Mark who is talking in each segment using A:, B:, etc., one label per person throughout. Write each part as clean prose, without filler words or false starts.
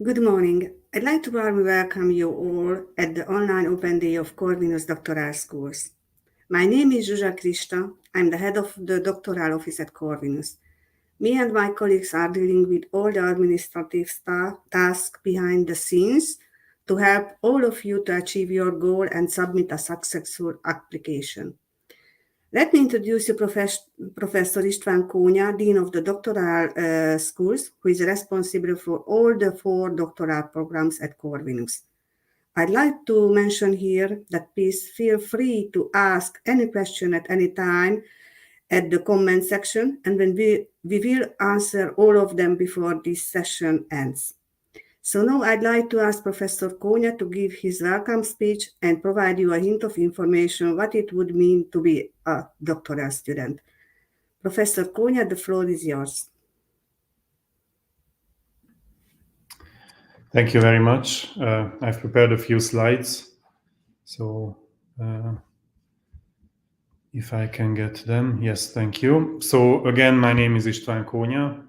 A: Good morning. I'd like to warmly welcome you all at the online open day of Corvinus Doctoral Schools. My name is Zsuzsa Krista. I'm the head of the doctoral office at Corvinus. Me and my colleagues are dealing with all the administrative tasks behind the scenes to help all of you to achieve your goal and submit a successful application. Let me introduce you Professor István Kónya, Dean of the Doctoral Schools, who is responsible for all the 4 doctoral programs at Corvinus. I'd like to mention here that please feel free to ask any question at any time at the comment section, and when we will answer all of them before this session ends. So now I'd like to ask Professor Kónya to give his welcome speech and provide you a hint of information what it would mean to be a doctoral student. Professor Kónya, the floor is yours.
B: Thank you very much. I've prepared a few slides, so if I can get them. Yes, thank you. So again, my name is István Kónya.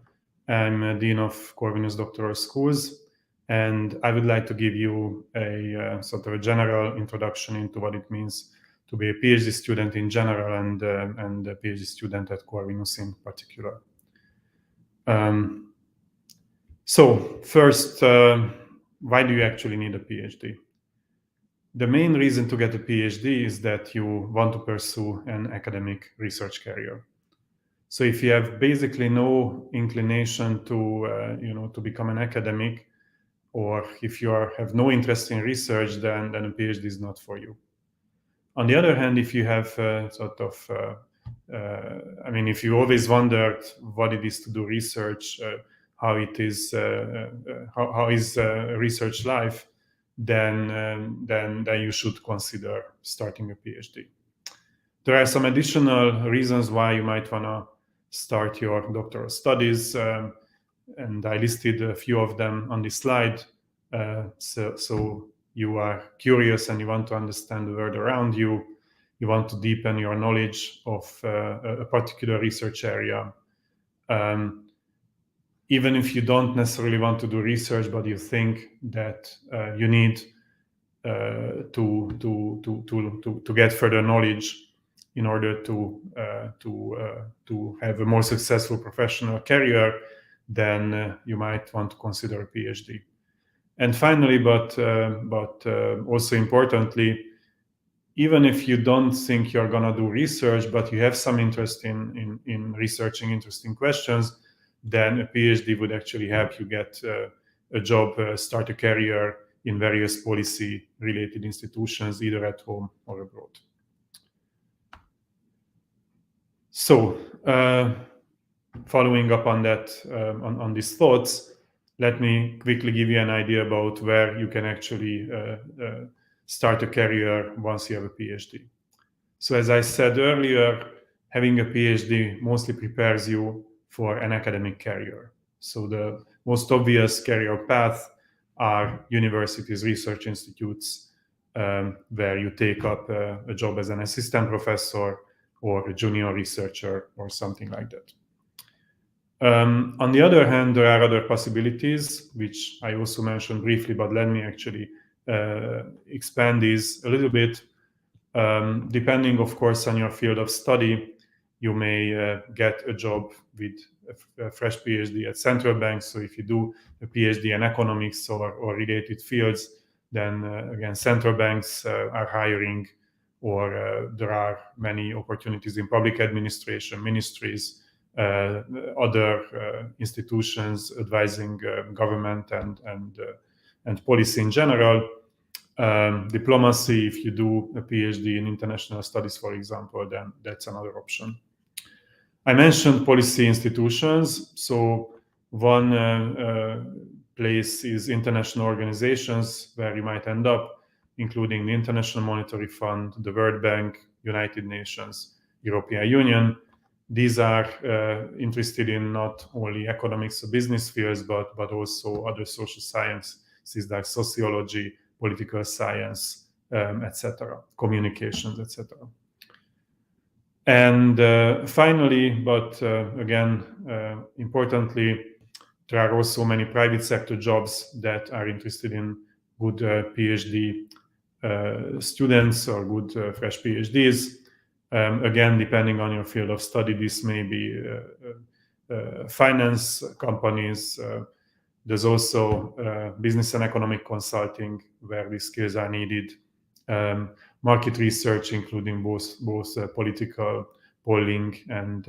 B: I'm Dean of Corvinus Doctoral Schools, and I would like to give you a sort of a general introduction into what it means to be a PhD student in general and a PhD student at Corvinus in particular. So first, why do you actually need a PhD? The main reason to get a PhD is that you want to pursue an academic research career. So if you have basically no inclination to become an academic, or if you have no interest in research, then a PhD is not for you. On the other hand, if you have if you always wondered what it is to do research, how it is, how is research life, then you should consider starting a PhD. There are some additional reasons why you might want to start your doctoral studies, and I listed a few of them on this slide. So you are curious and you want to understand the world around you. You want to deepen your knowledge of a particular research area. Even if you don't necessarily want to do research, but you think that you need to get further knowledge in order to have a more successful professional career, then you might want to consider a PhD. And finally, but also importantly, even if you don't think you're going to do research, but you have some interest in researching interesting questions, then a PhD would actually help you get a job, start a career in various policy-related institutions, either at home or abroad. So, following up on that, on these thoughts, let me quickly give you an idea about where you can actually start a career once you have a PhD. So as I said earlier, having a PhD mostly prepares you for an academic career. So the most obvious career path are universities, research institutes, where you take up a job as an assistant professor or a junior researcher or something like that. On the other hand, there are other possibilities, which I also mentioned briefly, but let me actually expand these a little bit. Depending, of course, on your field of study, you may get a job with a fresh PhD at central banks. So if you do a PhD in economics or related fields, then again, central banks are hiring, or there are many opportunities in public administration, ministries, other institutions advising government and policy in general. Diplomacy, if you do a PhD in international studies, for example, then that's another option. I mentioned policy institutions. So one place is international organizations where you might end up, including the International Monetary Fund, the World Bank, United Nations, European Union. These are interested in not only economics or business fields, but also other social sciences like sociology, political science, etc., communications, etc. And finally, but again, importantly, There are also many private sector jobs that are interested in good PhD students or good fresh PhDs. Again, depending on your field of study, this may be finance companies. There's also business and economic consulting, where these skills are needed. Market research, including both political polling and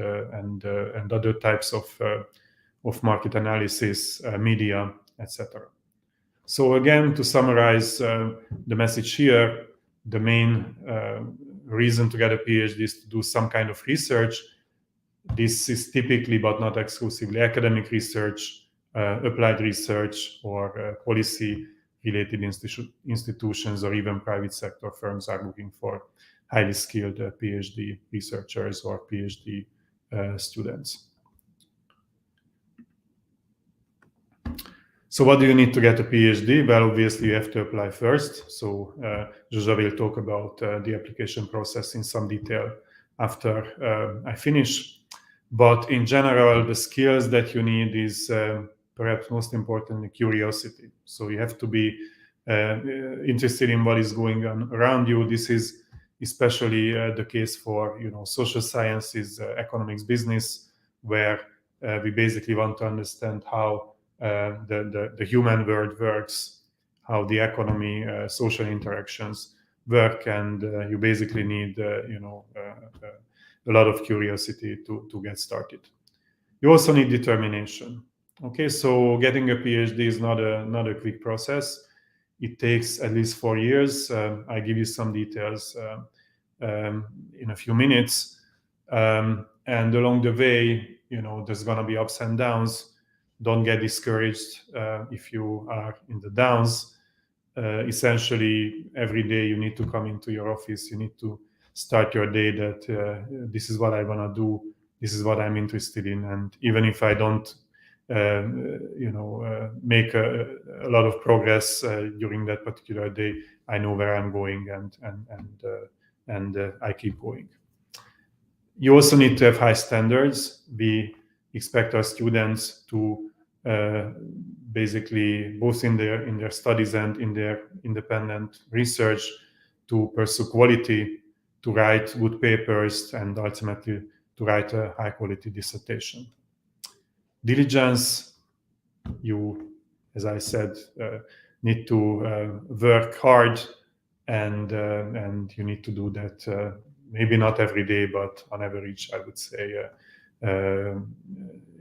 B: other types of market analysis, media, etc. So again, to summarize the message here, the main reason to get a PhD is to do some kind of research. This is typically, but not exclusively, academic research, applied research, or policy-related institutions, or even private sector firms are looking for highly skilled PhD researchers or PhD students. So what do you need to get a PhD? Well, obviously you have to apply first. So Zsuzsa will talk about the application process in some detail after I finish. But in general, the skills that you need is perhaps most importantly curiosity. So you have to be interested in what is going on around you. This is especially the case for social sciences, economics, business, where we basically want to understand how the human world works, how the economy, social interactions work, and you basically need a lot of curiosity to get started. You also need determination. Okay, so getting a PhD is not a quick process. It takes at least 4 years. I give you some details in a few minutes, and along the way, there's going to be ups and downs. Don't get discouraged if you are in the downs. Essentially, every day you need to come into your office. You need to start your day that this is what I want to do. This is what I'm interested in. And even if I don't, make a lot of progress during that particular day, I know where I'm going, and I keep going. You also need to have high standards. We expect our students to basically, both in their studies and in their independent research, to pursue quality, to write good papers, and ultimately to write a high quality dissertation. Diligence, you, as I said, need to work hard, and you need to do that maybe not every day, but on average, I would say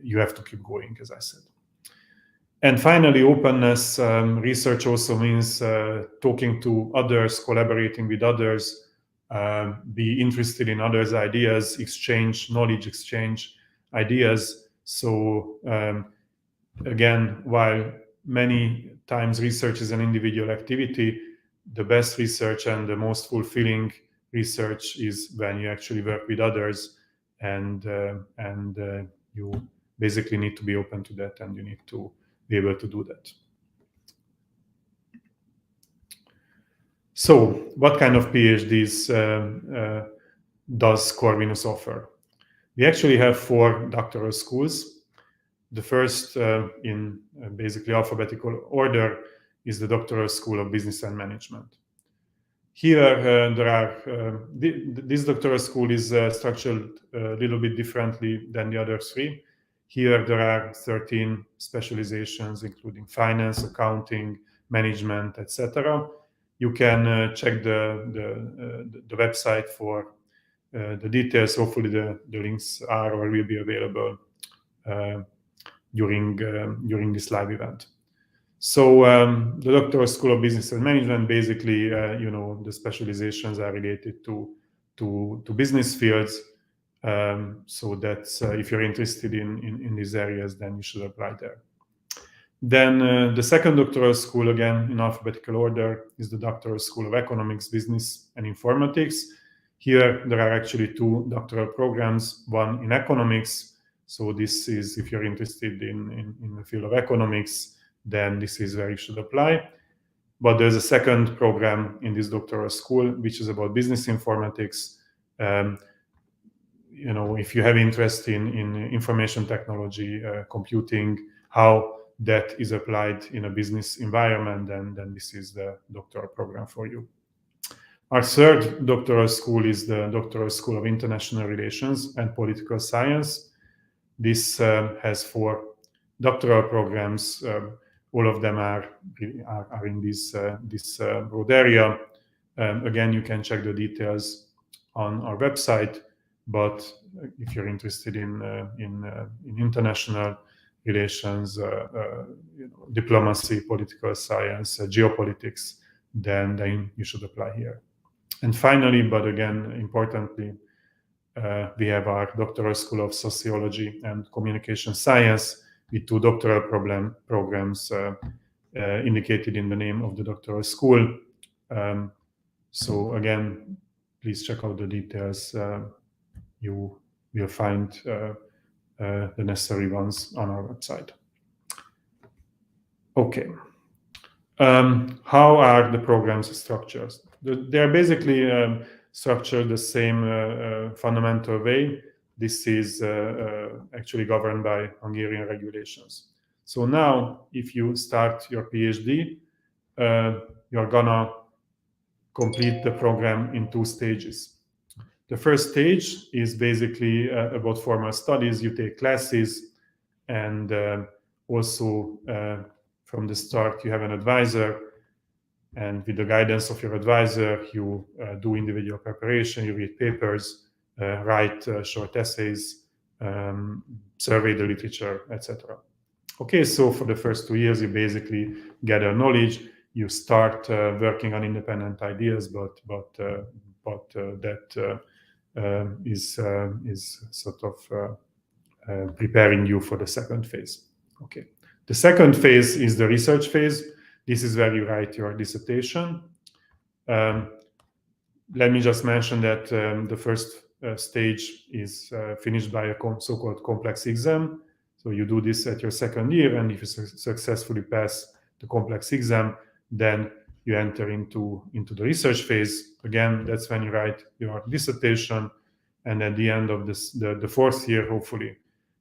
B: you have to keep going, as I said. And finally, openness. Research also means talking to others, collaborating with others, be interested in others' ideas, exchange knowledge, exchange ideas. So again, while many times research is an individual activity, the best research and the most fulfilling research is when you actually work with others, and you basically need to be open to that, and you need to be able to do that. So what kind of PhDs does Corvinus offer? We actually have 4 doctoral schools. The first in basically alphabetical order is the Doctoral School of Business and Management. Here this doctoral school is structured a little bit differently than the other 3. Here there are 13 specializations, including finance, accounting, management, etc. You can check the website for the details. Hopefully the links are or will be available during this live event. So the Doctoral School of Business and Management, basically, the specializations are related to business fields. So that's if you're interested in these areas, then you should apply there. Then the second doctoral school, again in alphabetical order, is the Doctoral School of Economics, Business and Informatics. Here there are actually 2 doctoral programs, one in economics. So this is, if you're interested in the field of economics, then this is where you should apply. But there's a second program in this doctoral school, which is about business informatics. If you have interest in information technology, computing, how that is applied in a business environment, then this is the doctoral program for you. Our third doctoral school is the Doctoral School of International Relations and Political Science. This has 4 doctoral programs. All of them are in this broad area. Again, you can check the details on our website. But if you're interested in international relations, diplomacy, political science, geopolitics, then you should apply here. And finally, but again, importantly, we have our Doctoral School of Sociology and Communication Science with 2 doctoral programs indicated in the name of the doctoral school. So again, please check out the details. You will find the necessary ones on our website. Okay. How are the programs structured? They are basically structured the same fundamental way. This is actually governed by Hungarian regulations. So now, if you start your PhD, you're gonna complete the program in 2 stages. The first stage is basically about formal studies. You take classes, and also from the start you have an advisor, and with the guidance of your advisor you do individual preparation, you read papers, write short essays, survey the literature, etc. Okay, so for the first 2 years you basically gather knowledge, you start working on independent ideas, but that is sort of preparing you for the second phase. Okay, the second phase is the research phase. This is where you write your dissertation. Let me just mention that the first stage is finished by a so-called complex exam. So you do this at your second year, and if you successfully pass the complex exam, then you enter into the research phase. Again, that's when you write your dissertation, and at the end of the 4th year, hopefully,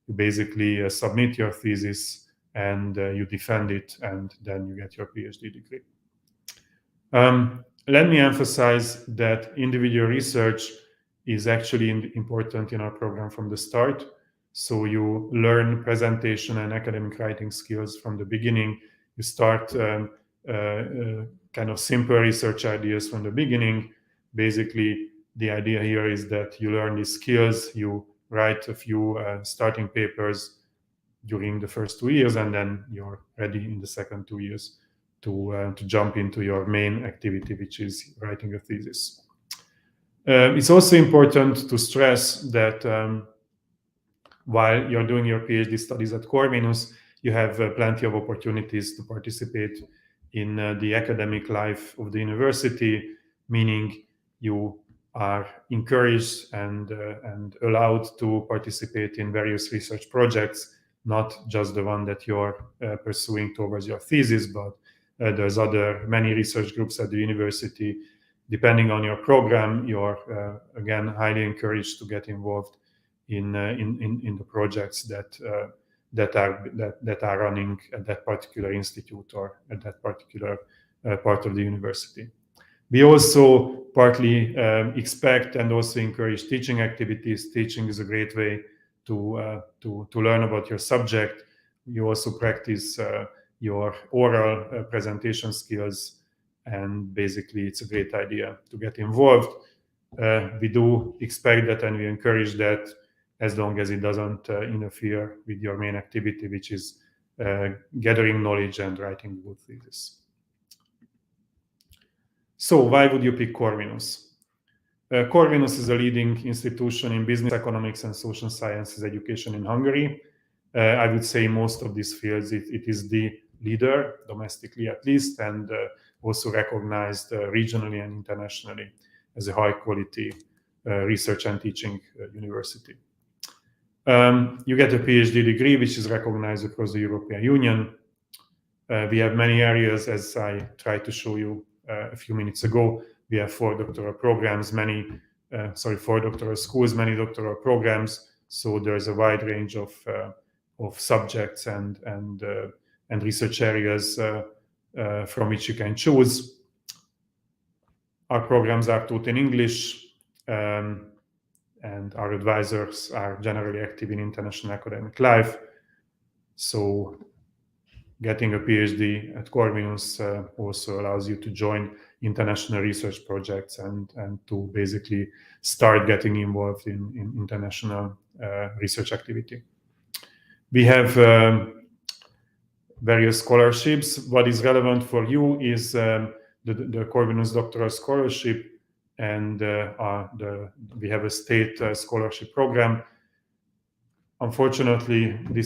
B: you basically submit your thesis and you defend it, and then you get your PhD degree. Let me emphasize that individual research is actually important in our program from the start. So you learn presentation and academic writing skills from the beginning. You start kind of simple research ideas from the beginning. Basically, the idea here is that you learn these skills, you write a few starting papers during the first 2 years, and then you're ready in the second 2 years to jump into your main activity, which is writing a thesis. It's also important to stress that while you're doing your PhD studies at Corvinus, you have plenty of opportunities to participate in the academic life of the university, meaning you are encouraged and allowed to participate in various research projects, not just the one that you're pursuing towards your thesis, but there's many research groups at the university. Depending on your program, you're again highly encouraged to get involved in the projects that are running at that particular institute or at that particular part of the university. We also partly expect and also encourage teaching activities. Teaching is a great way to learn about your subject. You also practice your oral presentation skills, and basically it's a great idea to get involved. We do expect that, and we encourage that, as long as it doesn't interfere with your main activity, which is gathering knowledge and writing good thesis. So why would you pick Corvinus? Corvinus is a leading institution in business, economics, and social sciences education in Hungary. I would say most of these fields, it is the leader, domestically at least, and also recognized regionally and internationally as a high-quality research and teaching university. You get a PhD degree, which is recognized across the European Union. We have many areas, as I tried to show you a few minutes ago. We have 4 doctoral programs, 4 doctoral schools, many doctoral programs. So there's a wide range of subjects and research areas from which you can choose. Our programs are taught in English, and our advisors are generally active in international academic life. So getting a PhD at Corvinus also allows you to join international research projects and to basically start getting involved in international research activity. We have various scholarships. What is relevant for you is the Corvinus Doctoral Scholarship, and we have a state scholarship program. Unfortunately, the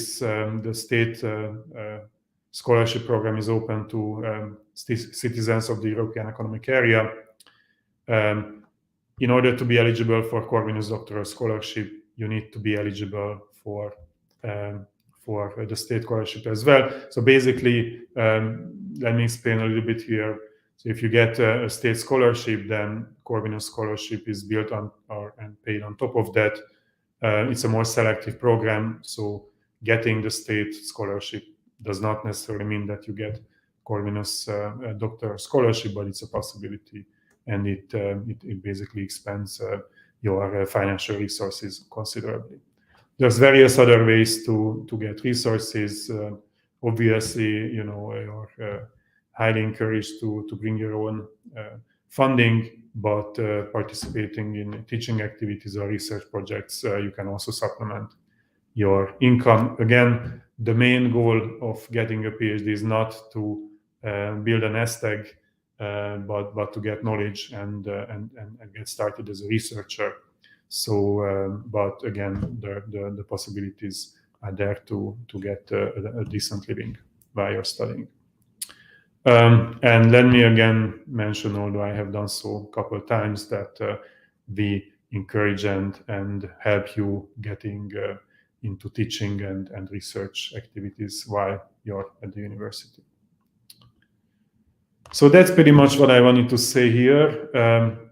B: state scholarship program is open to citizens of the European Economic Area. In order to be eligible for Corvinus Doctoral Scholarship, you need to be eligible for the state scholarship as well. So basically, let me explain a little bit here. So if you get a state scholarship, then Corvinus scholarship is built on and paid on top of that. It's a more selective program, so getting the state scholarship does not necessarily mean that you get Corvinus doctoral scholarship, but it's a possibility, and it basically expands your financial resources considerably. There's various other ways to get resources. Obviously, you're highly encouraged to bring your own funding, but participating in teaching activities or research projects, you can also supplement your income. Again, the main goal of getting a PhD is not to build a nest egg, but to get knowledge and get started as a researcher. So, but again, the possibilities are there to get a decent living while you're studying. And let me again mention, although I have done so a couple of times, that we encourage and help you getting into teaching and research activities while you're at the university. So that's pretty much what I wanted to say here.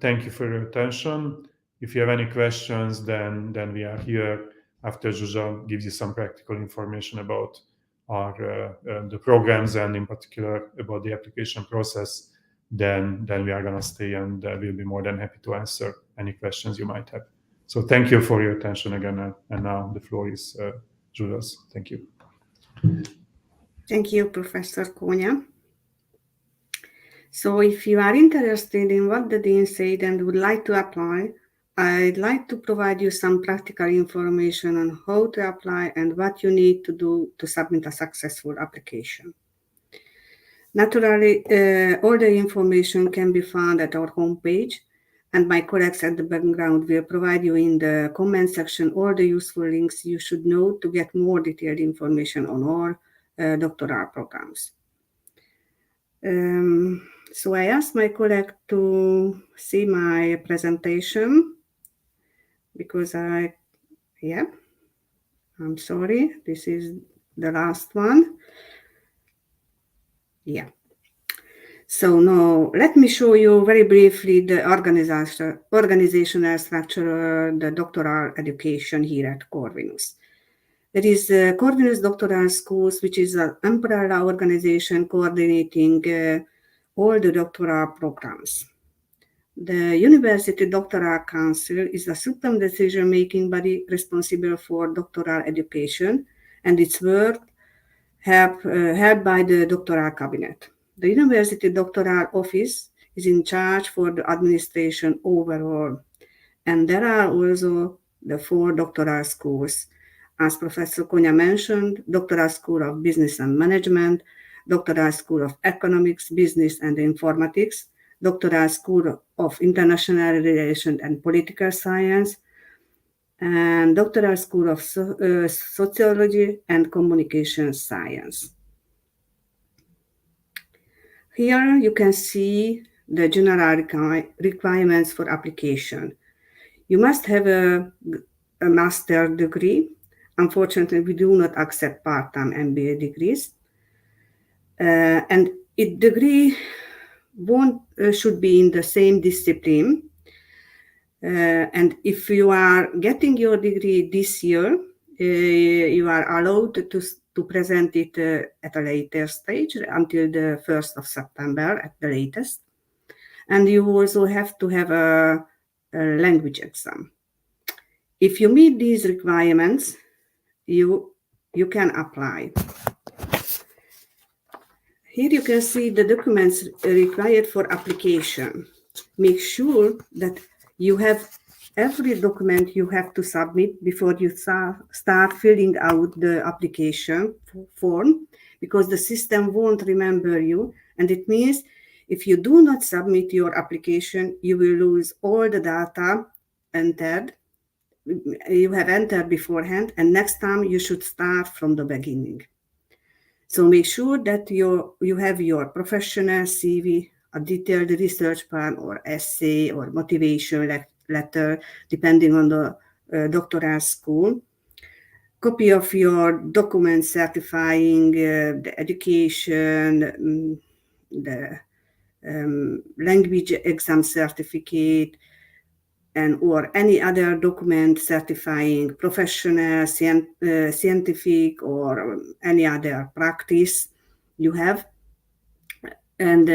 B: Thank you for your attention. If you have any questions, then we are here after Zsuzsa gives you some practical information about the programs and in particular about the application process. Then we are going to stay and we'll be more than happy to answer any questions you might have. So thank you for your attention again, and now the floor is Zsuzsa's. Thank you.
A: Thank you, Professor Kónya. So if you are interested in what the Dean said and would like to apply, I'd like to provide you some practical information on how to apply and what you need to do to submit a successful application. Naturally, all the information can be found at our homepage, and my colleagues at the background will provide you in the comment section all the useful links you should know to get more detailed information on our doctoral programs. So I asked my colleague to see my presentation because I'm sorry, this is the last one. Yeah. So now let me show you very briefly the organizational structure of the doctoral education here at Corvinus. There is Corvinus Doctoral Schools, which is an umbrella organization coordinating all the doctoral programs. The University Doctoral Council is a supreme decision-making body responsible for doctoral education, and its work held by the doctoral cabinet. The University Doctoral Office is in charge for the administration overall, and there are also the 4 doctoral schools. As Professor Kónya mentioned, Doctoral School of Business and Management, Doctoral School of Economics, Business and Informatics, Doctoral School of International Relations and Political Science, and Doctoral School of Sociology and Communication Science. Here you can see the general requirements for application. You must have a master's degree. Unfortunately, we do not accept part-time MBA degrees. And its degree should be in the same discipline. And if you are getting your degree this year, you are allowed to present it at a later stage until the 1st of September at the latest. And you also have to have a language exam. If you meet these requirements, you can apply. Here you can see the documents required for application. Make sure that you have every document you have to submit before you start filling out the application form, because the system won't remember you, and it means if you do not submit your application, you will lose all the data you have entered beforehand, and next time you should start from the beginning. So make sure that you have your professional CV, a detailed research plan or essay or motivation letter, depending on the doctoral school, copy of your document certifying the education, the language exam certificate, and or any other document certifying professional, scientific, or any other practice you have, and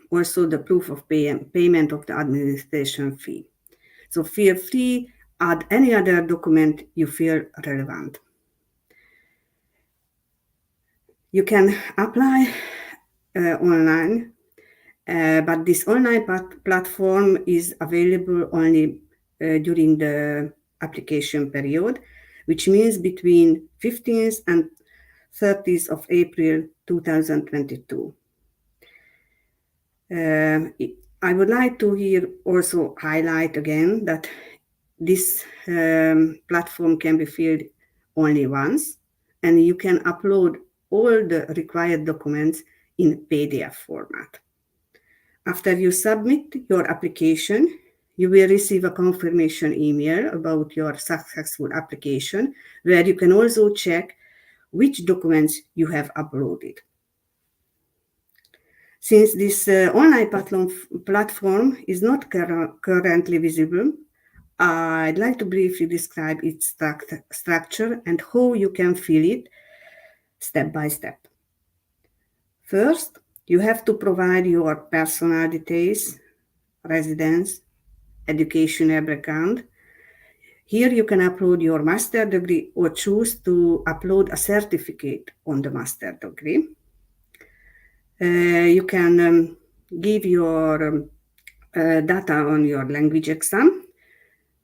A: also the proof of payment of the administration fee. So feel free, add any other document you feel relevant. You can apply online, but this online platform is available only during the application period, which means between 15th and 30th of April 2022. I would like to here also highlight again that this platform can be filled only once, and you can upload all the required documents in PDF format. After you submit your application, you will receive a confirmation email about your successful application, where you can also check which documents you have uploaded. Since this online platform is not currently visible, I'd like to briefly describe its structure and how you can fill it step by step. First, you have to provide your personal details, residence, educational background. Here you can upload your master degree or choose to upload a certificate on the master degree. You can give your data on your language exam.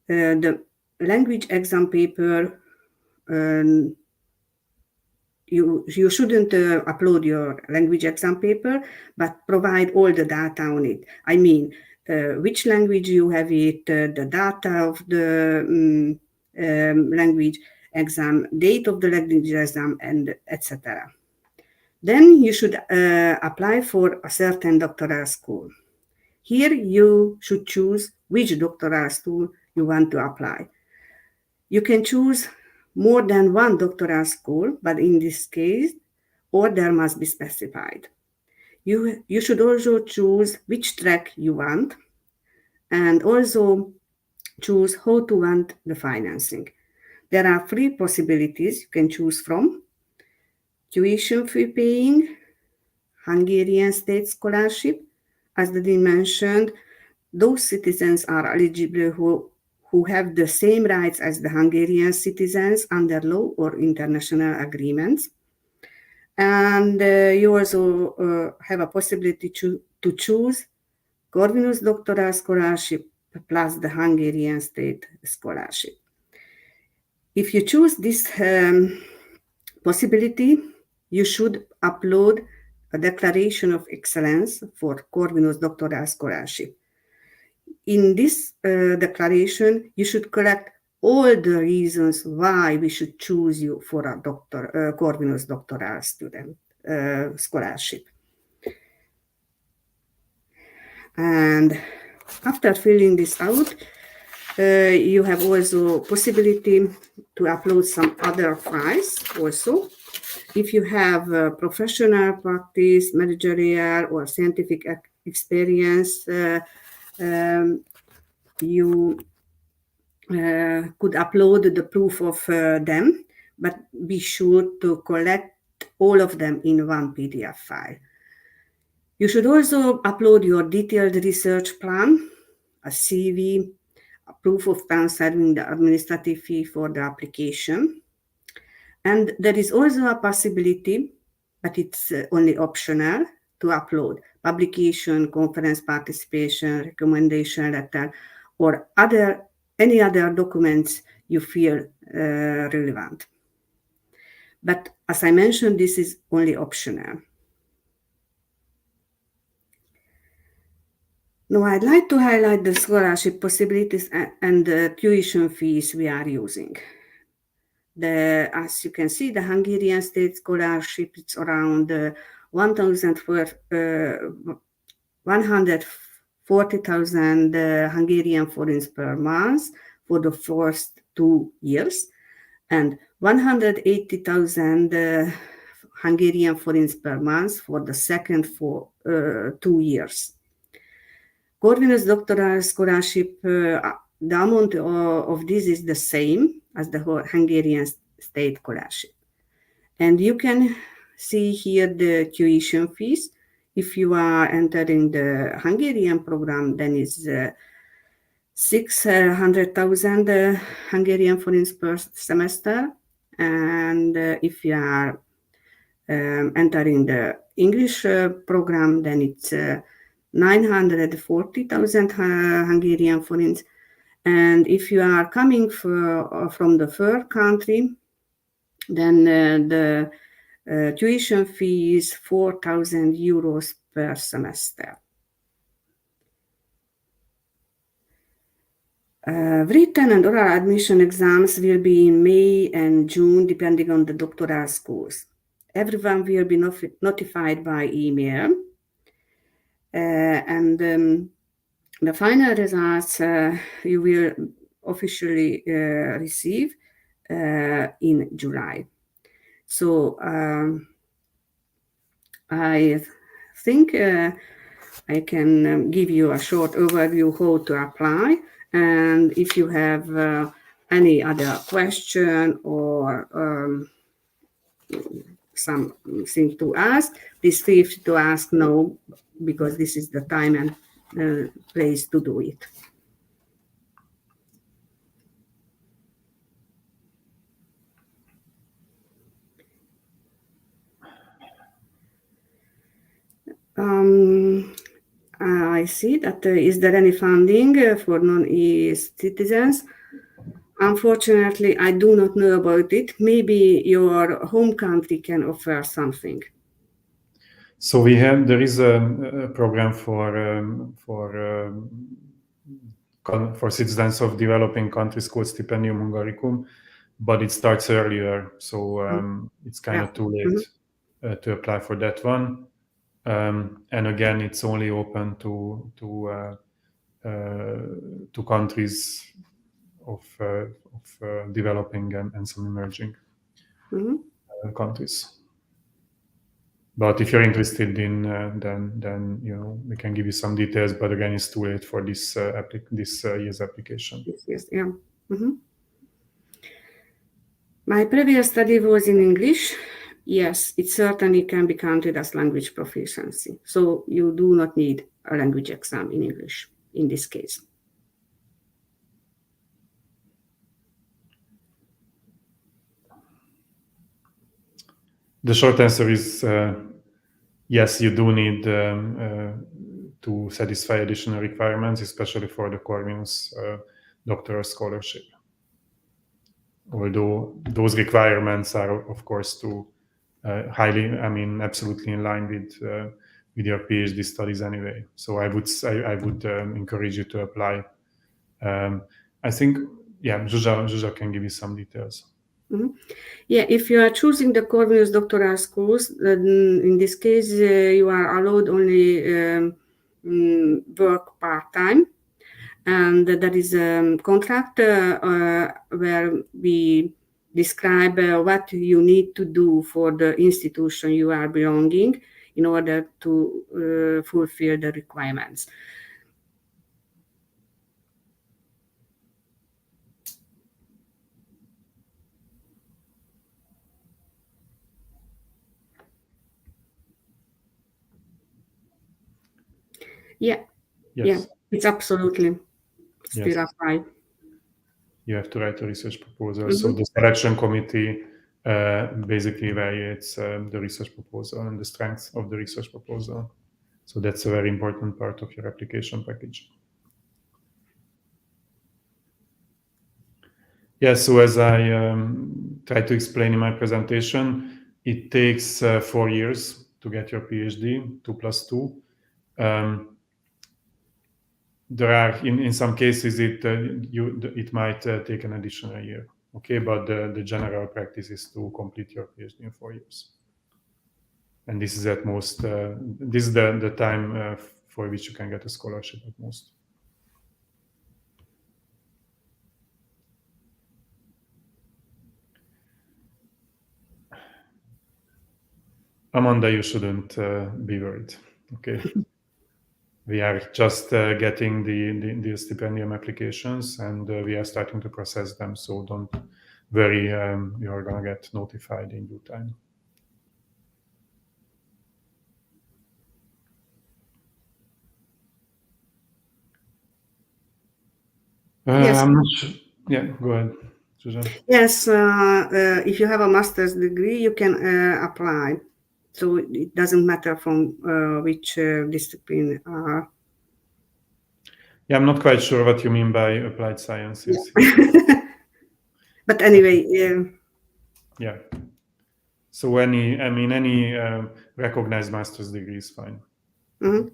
A: The language exam paper, you shouldn't upload your language exam paper, but provide all the data on it. I mean, which language you have it, the data of the language exam, date of the language exam, and etc. Then you should apply for a certain doctoral school. Here you should choose which doctoral school you want to apply. You can choose more than one doctoral school, but in this case, order must be specified. You should also choose which track you want, and also choose how to want the financing. There are 3 possibilities you can choose from: tuition fee paying, Hungarian state scholarship. As the dean mentioned, those citizens are eligible who have the same rights as the Hungarian citizens under law or international agreements. And you also have a possibility to choose Corvinus Doctoral Scholarship plus the Hungarian state scholarship. If you choose this possibility, you should upload a declaration of excellence for Corvinus Doctoral Scholarship. In this declaration, you should collect all the reasons why we should choose you for a Corvinus Doctoral student scholarship. And after filling this out, you have also possibility to upload some other files also. If you have professional practice, managerial or scientific experience, you could upload the proof of them. but be sure to collect all of them in one PDF file. You should also upload your detailed research plan, a CV, a proof of transferring the administrative fee for the application. And there is also a possibility, but it's only optional, to upload publication, conference participation, recommendation letter, or any other documents you feel relevant. But as I mentioned, this is only optional. Now, I'd like to highlight the scholarship possibilities and the tuition fees we are using. As you can see, the Hungarian state scholarship is around 140,000 Hungarian forints per month for the first 2 years, and 180,000 Hungarian forints per month for the second 2 years. Corvinus Doctoral Scholarship, the amount of this is the same as the Hungarian state scholarship. And you can see here the tuition fees. If you are entering the Hungarian program, then it's 600,000 Hungarian forints per semester. And if you are entering the English program, then it's 940,000 Hungarian forints. And if you are coming from the third country, then the tuition fee is 4,000 euros per semester. Written and oral admission exams will be in May and June, depending on the doctoral schools. Everyone will be notified by email. And the final results you will officially receive in July. So I think I can give you a short overview how to apply. And if you have any other question or something to ask, please feel free to ask now, because this is the time and place to do it. I see that is there any funding for non-EU citizens? Unfortunately, I do not know about it. Maybe your home country can offer something.
B: So there is a program for citizens of developing countries called Stipendium Hungaricum, but it starts earlier, so it's kind of too late to apply for that one. And again, it's only open to countries of developing and some emerging countries. But if you're interested in, then we can give you some details. But again, it's too late for this year's application.
A: Yes, yeah. My previous study was in English. Yes, it certainly can be counted as language proficiency. So you do not need a language exam in English in this case.
B: The short answer is yes, you do need to satisfy additional requirements, especially for the Corvinus Doctoral Scholarship. Although those requirements are, of course, absolutely in line with your PhD studies anyway. So I would encourage you to apply. I think, Zsuzsa can give you some details.
A: Yeah, if you are choosing the Corvinus Doctoral Schools, in this case, you are allowed only work part-time. And there is a contract where we describe what you need to do for the institution you are belonging in order to fulfill the requirements. Yeah.
B: Yes.
A: Yeah. It's absolutely still
B: Yes.
A: applied.
B: You have to write a research proposal. So the selection committee basically evaluates the research proposal and the strength of the research proposal. So that's a very important part of your application package. Yeah, so as I tried to explain in my presentation, it takes 4 years to get your PhD, 2+2. There are, in some cases, it might take an additional year. Okay, but the general practice is to complete your PhD in 4 years. And this is at most, this is the time for which you can get a scholarship at most. Amanda, you shouldn't be worried. Okay. We are just getting the stipendium applications, and we are starting to process them. So don't worry, you are going to get notified in due time.
A: Yes.
B: I'm not sure. Yeah, go ahead, Susan.
A: Yes, if you have a master's degree, you can apply. So it doesn't matter from which discipline.
B: Yeah, I'm not quite sure what you mean by applied sciences.
A: Yeah. But anyway,
B: Yeah. So any recognized master's degree is fine.
A: mhm.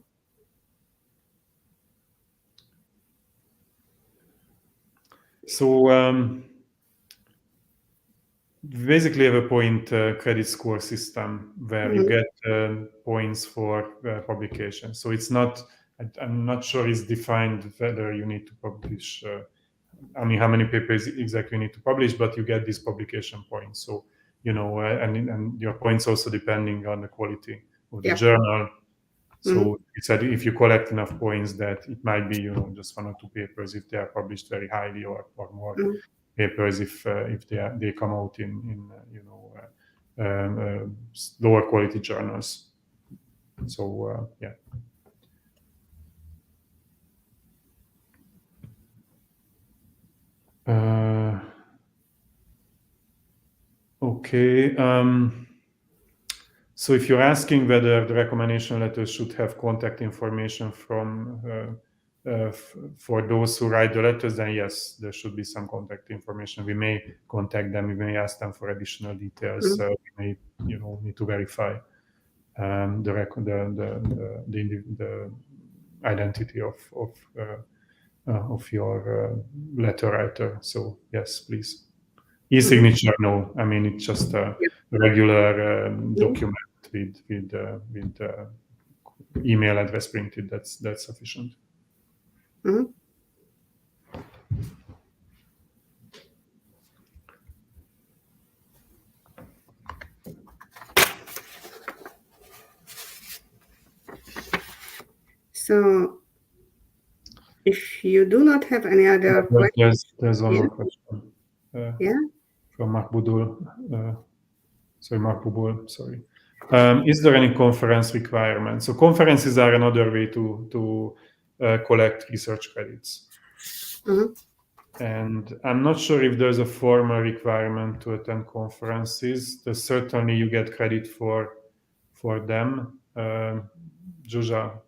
B: So we basically have a point credit score system where you get points for publication. So it's not, I'm not sure it's defined whether you need to publish, how many papers exactly you need to publish, but you get these publication points. So, and your points also depending on the quality of the journal. So it's that if you collect enough points that it might be, just 1 or 2 papers if they are published very highly, or more papers if they come out in lower quality journals. So yeah. Okay. So if you're asking whether the recommendation letter should have contact information from for those who write the letters, then yes, there should be some contact information. We may contact them. We may ask them for additional details. We may, need to verify the identity of your letter writer. So yes, please. E-signature, no. It's just a regular document with email address printed. That's sufficient.
A: So if you do not have any other questions,
B: there's one more question. From Mark Budul. Mark Bubul, sorry. Is there any conference requirement? So conferences are another way to collect research credits. And I'm not sure if there's a formal requirement to attend conferences. Certainly you get credit for them. Zsuzsa,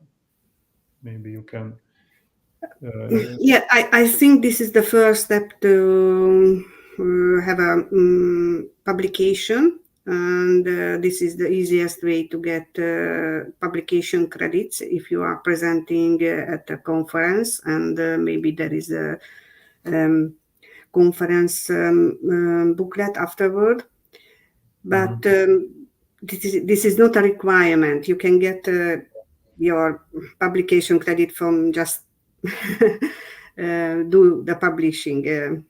B: maybe you can.
A: Yeah, I think this is the first step to have a publication, and this is the easiest way to get publication credits if you are presenting at a conference, and maybe there is a conference booklet afterward. But this is not a requirement. You can get your publication credit from just do the publishing.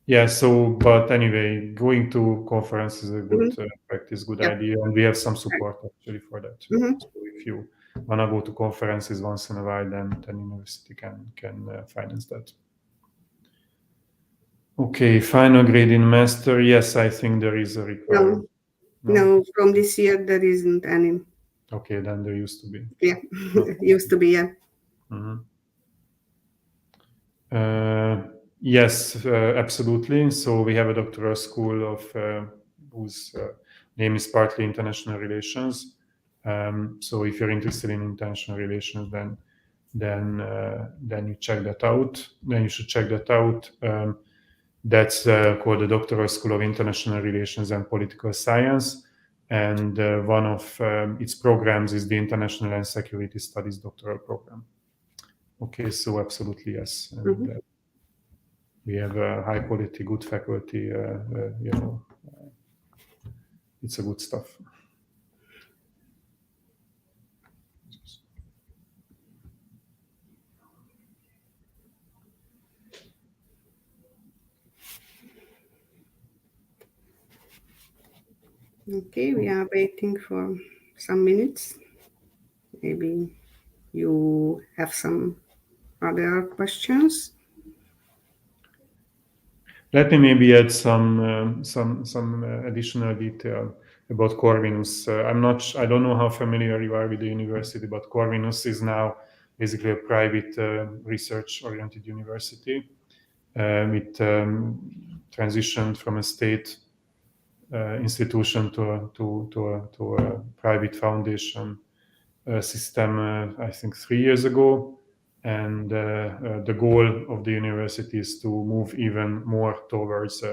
B: Yeah. So, but anyway, going to conference is a good practice, good idea, and we have some support actually for that. So if you wanna go to conferences once in a while, then university can finance that. Okay, final grade in master. Yes, I think there is a requirement.
A: No, from this year there isn't any.
B: Okay, then there used to be.
A: Yeah, used to be, yeah.
B: Yes, absolutely. So we have a doctoral school of whose name is partly international relations. So if you're interested in international relations, then you check that out. Then you should check that out. That's called the Doctoral School of International Relations and Political Science. And one of its programs is the International and Security Studies doctoral program. Okay, so absolutely yes. And, we have high quality, good faculty. It's a good stuff.
A: Okay, we are waiting for some minutes. Maybe you have some other questions.
B: Let me maybe add some additional detail about Corvinus. I don't know how familiar you are with the university, but Corvinus is now basically a private research-oriented university. It transitioned from a state institution to a private foundation system, I think 3 years ago. And the goal of the university is to move even more towards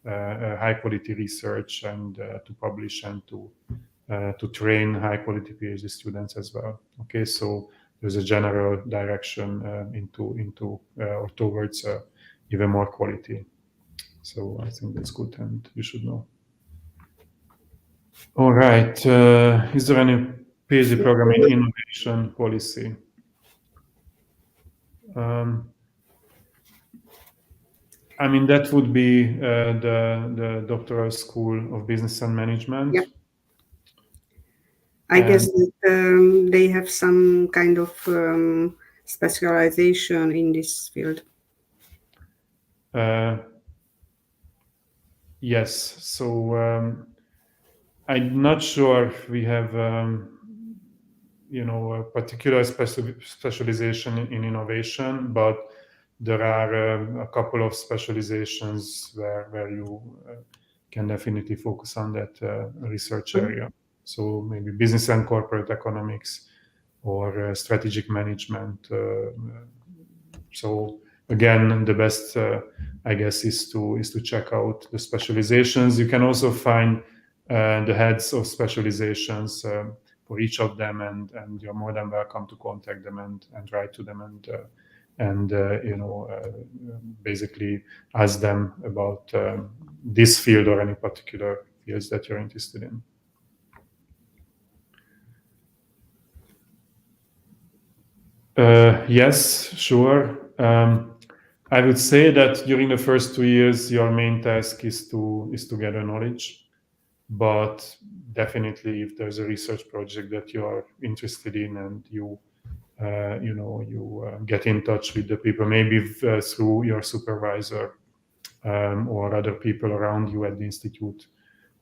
B: high quality research and to publish and to train high quality PhD students as well. Okay, so there's a general direction into or towards even more quality. So I think that's good, and you should know. All right. Is there any PhD program in innovation policy? I mean, that would be the Doctoral School of Business and Management.
A: Yeah. I guess that they have some kind of specialization in this field.
B: Yes. So I'm not sure if we have a particular specialization in innovation, but there are a couple of specializations where you can definitely focus on that research area. So maybe business and corporate economics or strategic management. So again, the best, I guess, is to check out the specializations. You can also find the heads of specializations for each of them, and you're more than welcome to contact them and write to them and basically ask them about this field or any particular fields that you're interested in. Yes, sure. I would say that during the first 2 years, your main task is to gather knowledge. But definitely, if there's a research project that you are interested in and you get in touch with the people, maybe through your supervisor or other people around you at the institute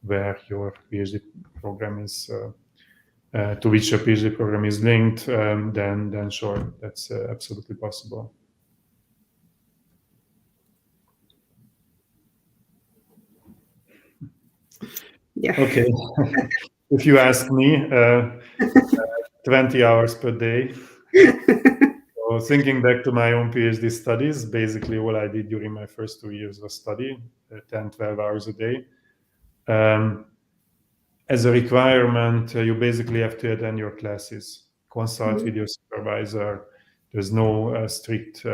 B: where your PhD program is, to which your PhD program is linked, then sure, that's absolutely possible.
A: Yeah.
B: Okay. If you ask me, 20 hours per day. So thinking back to my own PhD studies, basically all I did during my first 2 years was study 10, 12 hours a day. As a requirement, you basically have to attend your classes, consult with your supervisor. There's no strict,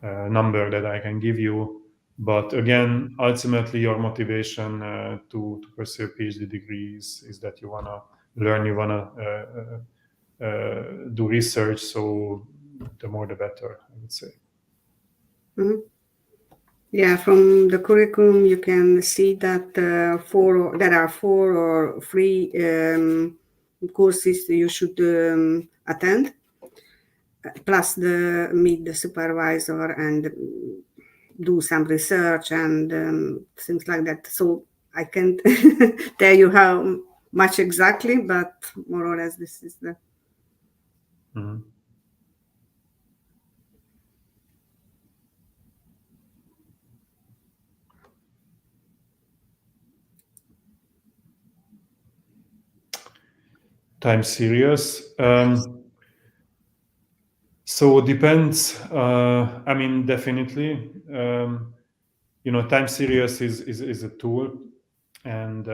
B: number that I can give you. But again, ultimately, your motivation to pursue a PhD degree is that you want to learn, you want to do research. So the more, the better, I would say.
A: Mm-hmm. Yeah, from the curriculum, you can see that there are 4 or 3 courses you should attend, plus meet the supervisor and do some research and things like that. So I can't tell you how much exactly, but more or less this is the...
B: Mhm. Time series. So depends. I mean, definitely. Time series is a tool, and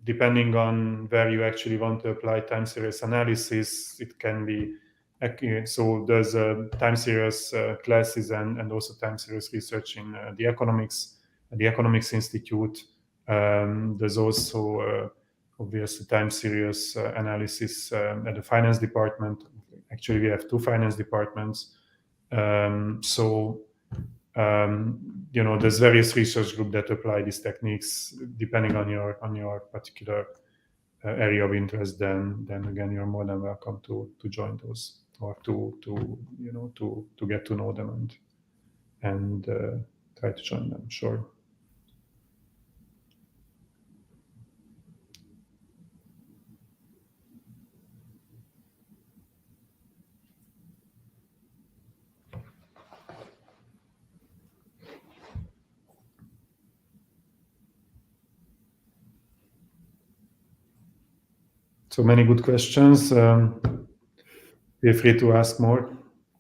B: depending on where you actually want to apply time series analysis, it can be. So there's time series classes and also time series research in the economics institute. There's also obviously time series analysis at the finance department. Actually, we have two finance departments. There's various research groups that apply these techniques depending on your particular area of interest. Then again, you're more than welcome to join those, or to get to know them and try to join them. Sure. So many good questions. Feel free to ask more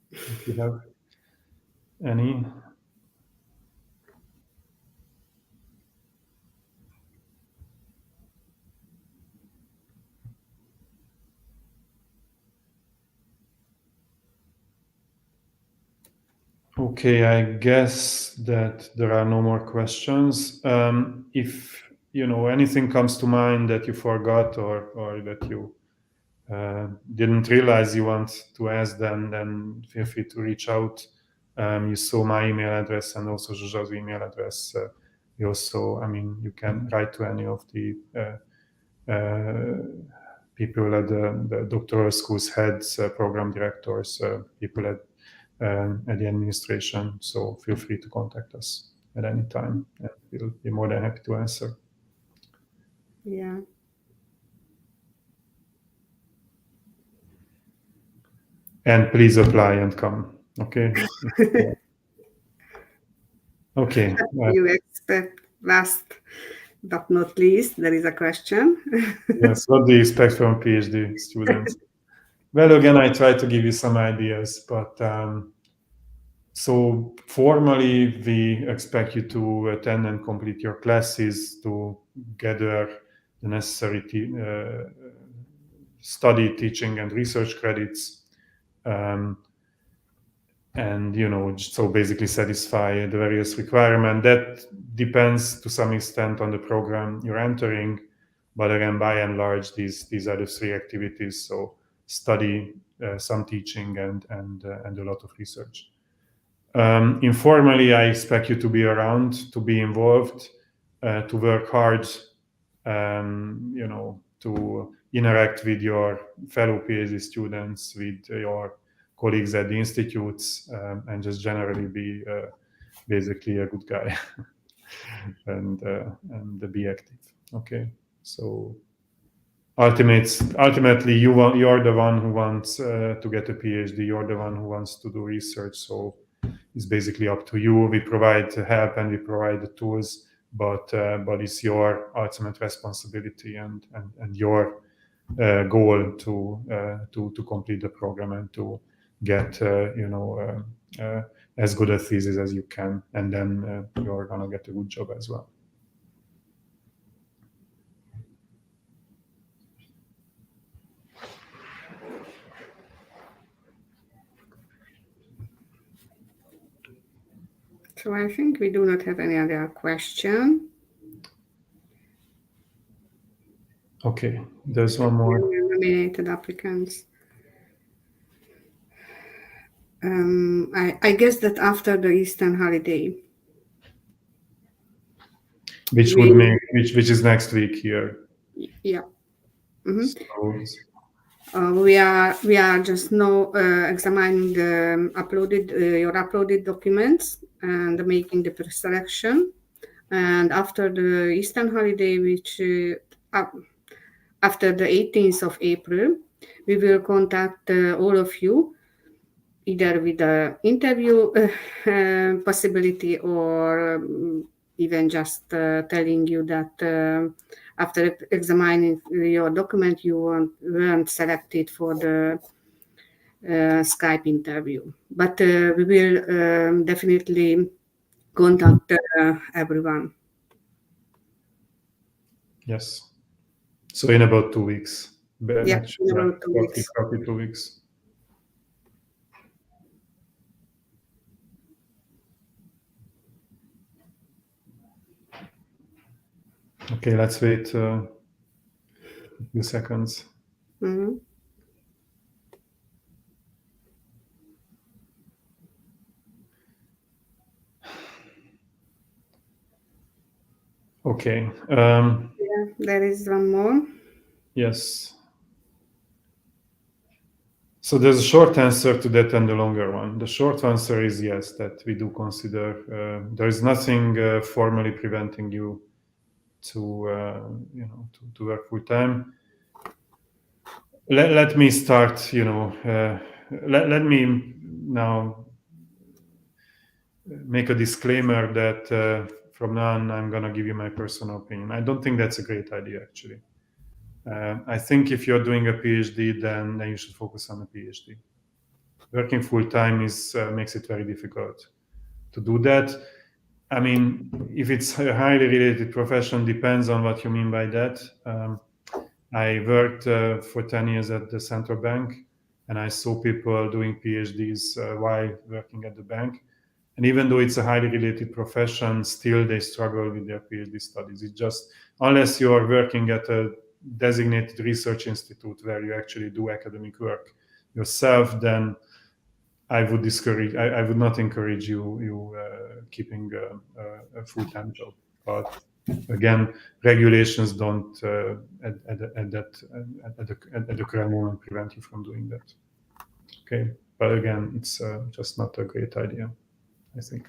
B: if you have any. Okay, I guess that there are no more questions. If anything comes to mind that you forgot or that you didn't realize you want to ask, then feel free to reach out. You saw my email address and also Zsuzsa's email address. You can write to any of the people at the doctoral schools, heads, program directors, people at the administration. So feel free to contact us at any time, and we'll be more than happy to answer.
A: Yeah.
B: And please apply and come. Okay. Okay.
A: You expect, last but not least, there is a question.
B: Yes. What do you expect from PhD students? Well, again, I try to give you some ideas, but so formally, we expect you to attend and complete your classes to gather the necessary study, teaching, and research credits, and so basically satisfy the various requirements. That depends to some extent on the program you're entering, but again, by and large, these are the three activities: so study, some teaching, and a lot of research. Informally, I expect you to be around, to be involved, to work hard, to interact with your fellow PhD students, with your colleagues at the institutes, and just generally be basically a good guy and be active. Okay, so ultimately, you're the one who wants to get a PhD. You're the one who wants to do research. So it's basically up to you. We provide help and we provide the tools, but it's your ultimate responsibility and your goal to complete the program and to get as good a thesis as you can, and then you're gonna get a good job as well.
A: So I think we do not have any other question.
B: Okay, there's one more.
A: Nominated applicants. I guess that after the Eastern holiday.
B: Which is next week here.
A: Yeah. Mm-hmm.
B: So,
A: we are just now examining the your uploaded documents and making the pre-selection. And after the Eastern holiday, which after the 18th of April, we will contact all of you, either with the interview possibility or even just telling you that after examining your document, you weren't selected for the Skype interview. But we will definitely contact everyone.
B: Yes. So in about 2 weeks.
A: Yeah,
B: Actually,
A: in about 2 weeks.
B: roughly 2 weeks. Okay, let's wait a few seconds.
A: Mm-hmm.
B: Okay.
A: Yeah, there is one more.
B: Yes. So there's a short answer to that and a longer one. The short answer is yes, that we do consider there is nothing formally preventing you to to work full time. Let me start. Let me now make a disclaimer that from now on I'm going to give you my personal opinion. I don't think that's a great idea, actually. I think if you're doing a PhD, then you should focus on a PhD. Working full time makes it very difficult to do that. I mean, if it's a highly related profession, depends on what you mean by that. I worked for 10 years at the central bank, and I saw people doing PhDs while working at the bank. And even though it's a highly related profession, still they struggle with their PhD studies. It's just, unless you are working at a designated research institute where you actually do academic work yourself, then I would not encourage you keeping a full-time job. But again, regulations don't at the current moment prevent you from doing that. Okay, but again, it's just not a great idea, I think.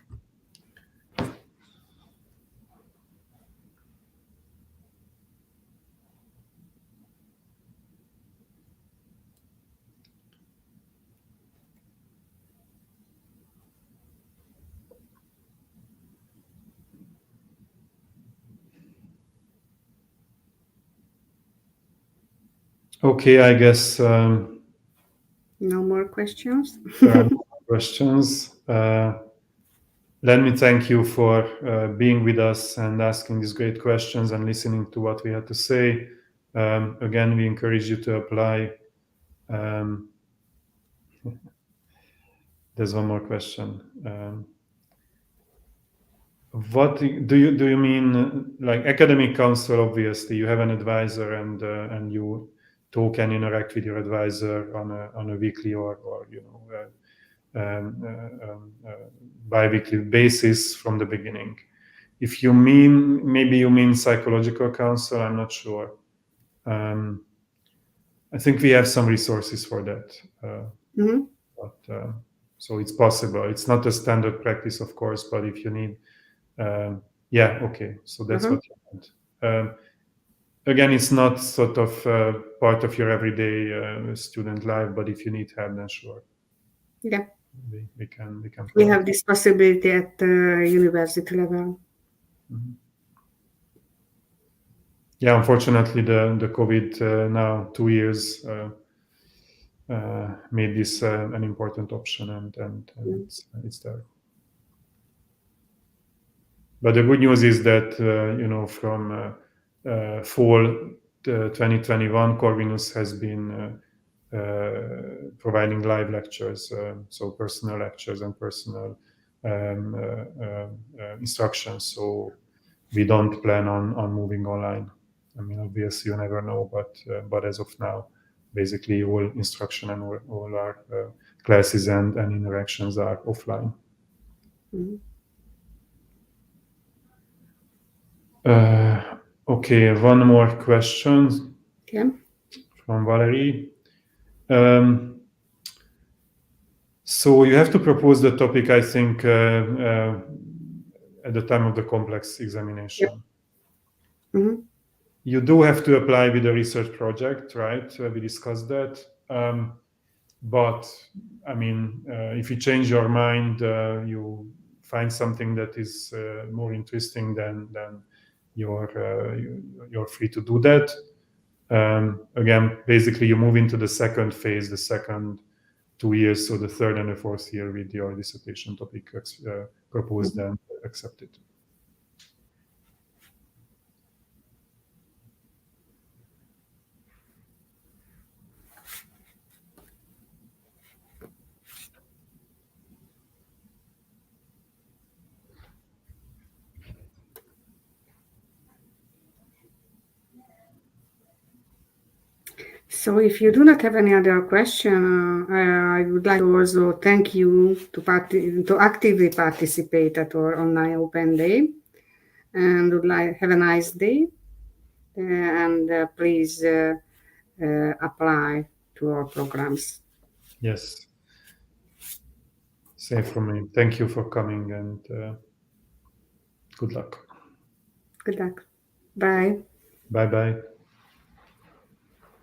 B: Okay, I guess
A: No more questions.
B: there are no more questions. Let me thank you for being with us and asking these great questions and listening to what we had to say. Again, we encourage you to apply. There's one more question. What do you mean? Like academic council? Obviously, you have an advisor, and you talk and interact with your advisor on a weekly or bi-weekly basis from the beginning. If you mean, maybe you mean psychological counsel, I'm not sure. I think we have some resources for that.
A: Mm-hmm.
B: But so it's possible. It's not a standard practice, of course, but if you need, yeah, okay. So that's what you meant. Again, it's not sort of part of your everyday student life, but if you need help, then sure.
A: Yeah.
B: We can.
A: We have this possibility at university level.
B: Mm-hmm. Yeah, unfortunately, the COVID now 2 years made this an important option, and it's there. But the good news is that from fall 2021, Corvinus has been providing live lectures, so personal lectures and personal instructions. So we don't plan on moving online. I mean, obviously, you never know, but as of now, basically all instruction and all our classes and interactions are offline.
A: Mm-hmm.
B: Okay, one more question.
A: Yeah.
B: From Valerie. So you have to propose the topic, I think, at the time of the complex examination.
A: Yeah. Mm-hmm.
B: You do have to apply with a research project, right? We discussed that. But I mean, if you change your mind, you find something that is more interesting, then you're free to do that. Again, basically, you move into the second phase, the second 2 years, so the third and the fourth year with your dissertation topic proposed and accepted.
A: So if you do not have any other question, I would like to also thank you to actively participate at our online open day, and would like have a nice day, and please apply to our programs.
B: Yes. Same from me. Thank you for coming, and good luck.
A: Good luck. Bye.
B: Bye-bye.